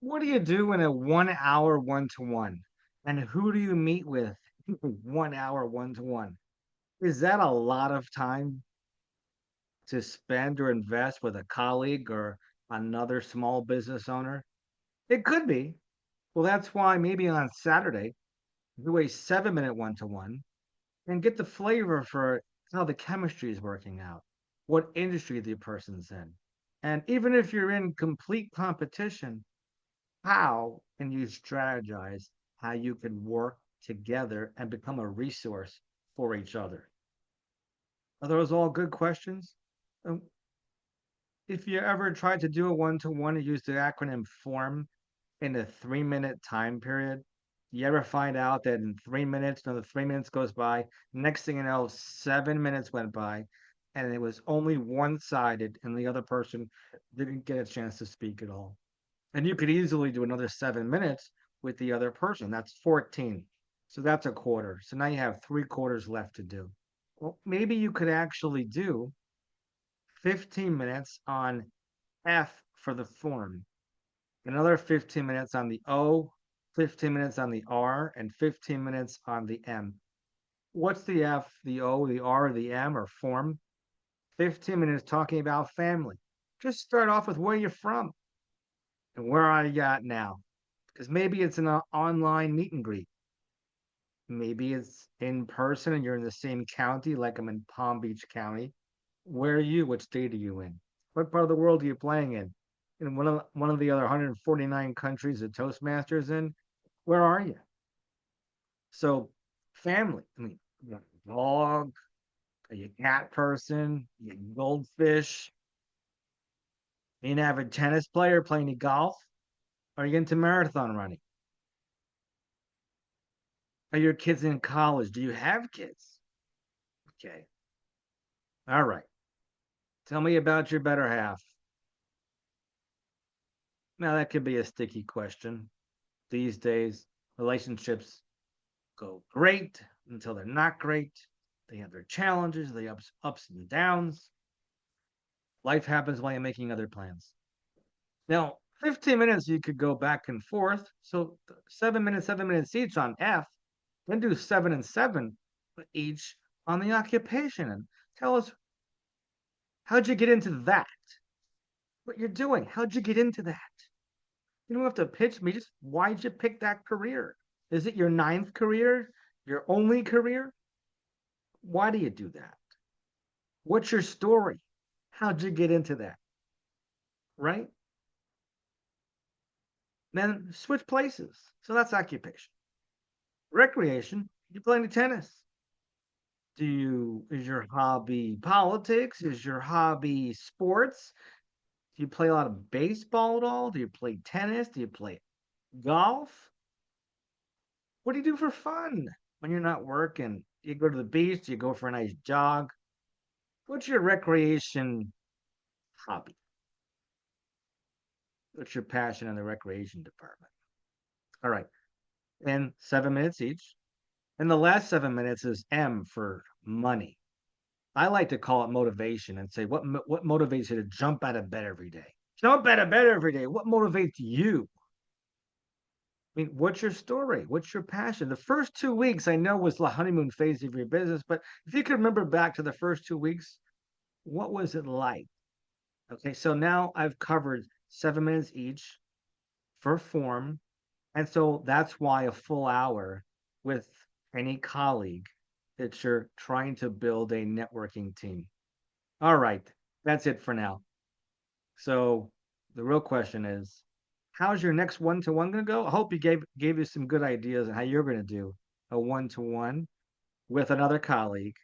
What do you do in a 1 hour one-to-one? And who do you meet with 1 hour one-to-one? Is that a lot of time to spend or invest with a colleague or another small business owner? It could be. Well, that's why maybe on Saturday, do a 7 minute one-to-one and get the flavor for how the chemistry is working out, what industry the person's in. And even if you're in complete competition, how can you strategize how you can work together and become a resource for each other? Are those all good questions? Um, if you ever tried to do a one-to-one and use the acronym FORM in a 3 minute time period, you ever find out that in 3 minutes, another 3 minutes goes by, next thing you know, 7 minutes went by, and it was only one-sided, and the other person didn't get a chance to speak at all. And you could easily do another 7 minutes with the other person. That's 14. So that's a quarter. So now you have 3 quarters left to do. Well, maybe you could actually do 15 minutes on F for the form, another 15 minutes on the O, 15 minutes on the R, and 15 minutes on the M. What's the F, the O, the R, the M, or form? 15 minutes talking about family. Just start off with where you're from and where are you at now. Because maybe it's an online meet and greet. Maybe it's in person and you're in the same county, like I'm in Palm Beach County. Where are you? What state are you in? What part of the world are you playing in? In one of the other 149 countries that Toastmasters in? Where are you? So, family. I mean, you got a dog, are you a cat person? You a goldfish? Are you an avid tennis player playing any golf? Are you into marathon running? Are your kids in college? Do you have kids? Okay. All right. Tell me about your better half. Now, that could be a sticky question. These days, relationships go great until they're not great. They have their challenges, the ups and downs. Life happens while you're making other plans. Now, 15 minutes you could go back and forth. So 7 minutes, 7 minutes each on F. Then do 7 and 7 each on the occupation. And tell us, how'd you get into that? What you're doing? How'd you get into that? You don't have to pitch me. Just why'd you pick that career? Is it your ninth career? Your only career? Why do you do that? What's your story? How'd you get into that? Right? Then switch places. So that's occupation. Recreation, you play any tennis. Is your hobby politics? Is your hobby sports? Do you play a lot of baseball at all? Do you play tennis? Do you play golf? What do you do for fun when you're not working? You go to the beach, you go for a nice jog. What's your recreation hobby? What's your passion in the recreation department? All right. And 7 minutes each. And the last 7 minutes is M for money. I like to call it motivation and say, what motivates you to jump out of bed every day? Jump out of bed every day. What motivates you? I mean, what's your story? What's your passion? The first 2 weeks I know was the honeymoon phase of your business, but if you could remember back to the first 2 weeks, what was it like? Okay, so now I've covered 7 minutes each for form. And so that's why a full hour with any colleague that you're trying to build a networking team. All right, that's it for now. So the real question is, how's your next one-to-one going to go? I hope you gave you some good ideas on how you're going to do a one-to-one with another colleague,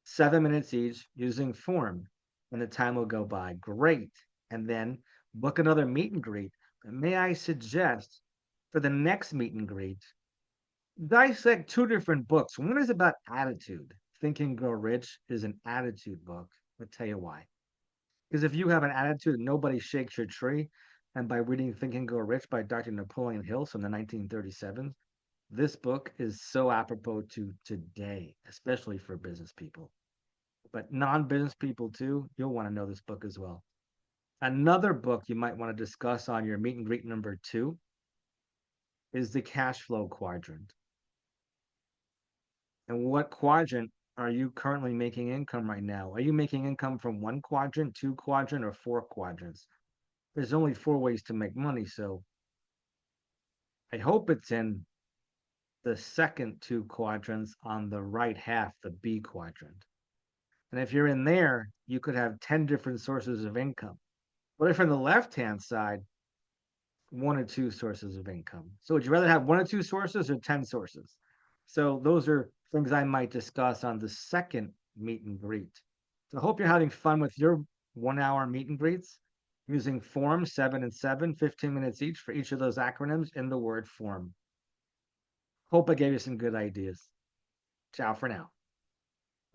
7 minutes each using form, and the time will go by. Great. And then book another meet and greet. But may I suggest for the next meet and greet, dissect two different books. One is about attitude. Think and Grow Rich is an attitude book. I'll tell you why. Because if you have an attitude, nobody shakes your tree. And by reading Think and Grow Rich by Dr. Napoleon Hill from the 1937s, this book is so apropos to today, especially for business people. But non business people too, you'll want to know this book as well. Another book you might want to discuss on your meet and greet number 2 is the cash flow quadrant. And what quadrant are you currently making income right now? Are you making income from one quadrant, two quadrant, or four quadrants? There's only four ways to make money, so I hope it's in the second two quadrants on the right half, the B quadrant. And if you're in there, you could have 10 different sources of income. But if on the left-hand side, one or two sources of income. So would you rather have one or two sources or 10 sources? So those are things I might discuss on the second meet and greet. So I hope you're having fun with your 1 hour meet and greets using form 7 and 7, 15 minutes each for each of those acronyms in the word form. Hope I gave you some good ideas. Ciao for now.